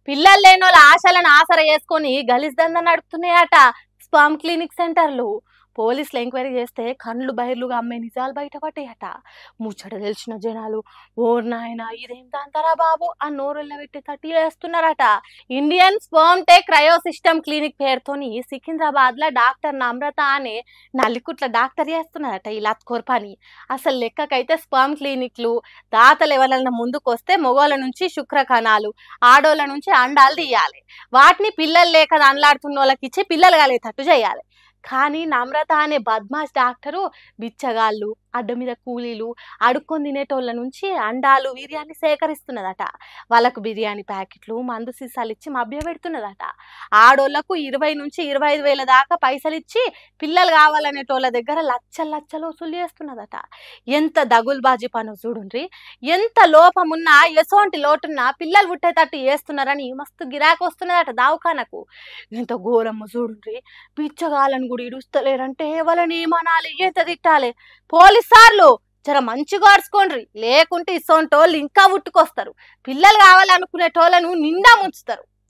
పిల్లలు లేనోళ్ళ ఆశలను ఆసర చేసుకొని గలీజ్ దందా నడుపుతున్నాయట స్పామ్ క్లినిక్ సెంటర్లు. పోలీసులు ఎంక్వైరీ చేస్తే కండ్లు బైర్లుగా అమ్మే నిజాలు బయటపడ్డాయట. ముచ్చట తెలిసిన జనాలు ఓర్ నాయన ఇదేం దంతరా బాబు అని నోరుల్లో పెట్టి తట్టి వేస్తున్నారట. Indian sperm tech cryo system clinic పేరుతోని సికింద్రాబాద్ లో డాక్టర్ నమ్రత అనే నల్లికుట్ల డాక్టర్ చేస్తున్నారట ఈ లత్కోర్ పని. అసలు లెక్కకైతే స్పర్మ్ క్లినిక్లు దాతలు ఎవరైనా ముందుకు వస్తే మొగోళ్ళ నుంచి శుక్ర కణాలు, ఆడోళ్ళ నుంచి అండాలు తీయాలి. వాటిని పిల్లలు లేక దండలాడుతున్న వాళ్ళకి ఇచ్చి పిల్లలు కలిగేటట్టు చేయాలి. కానీ నమ్రత అనే బద్మాష్ డాక్టరు బిచ్చగాళ్ళు, అడ్డ మీద కూలీలు, అడుక్కొని తినేటోళ్ళ నుంచి అండాలు వీర్యాన్ని సేకరిస్తున్నదట. వాళ్ళకు బిర్యానీ ప్యాకెట్లు, మందు సీసాలు ఇచ్చి మభ్య పెడుతున్నదట. ఆడోళ్లకు 20 నుంచి 25 వేల దాకా పైసలు ఇచ్చి పిల్లలు కావాలనేటోళ్ళ దగ్గర లచ్చలు లచ్చలు వసూలు చేస్తున్నదట. ఎంత దగుల్బాజీ పను చూడుండ్రి. ఎంత లోపమున్నా ఎసోంటి లోటున్నా పిల్లలు పుట్టేటట్టు చేస్తున్నారని మస్తు గిరాకు వస్తున్నదట దావఖానకు. ఎంత ఘోరమ్మ చూడుండ్రి. పిచ్చగాళ్ళని కూడా ఇడుస్తలేరంటే వాళ్ళని ఏమనాలి, ఎంత తిట్టాలి. పోలీసార్లు జర మంచిగా అరుచుకోండ్రి, లేకుంటే ఇసోంటోళ్ళు ఇంకా పుట్టుకొస్తారు. పిల్లలు కావాలనుకునేటోళ్ళను నిండా ముంచుతారు.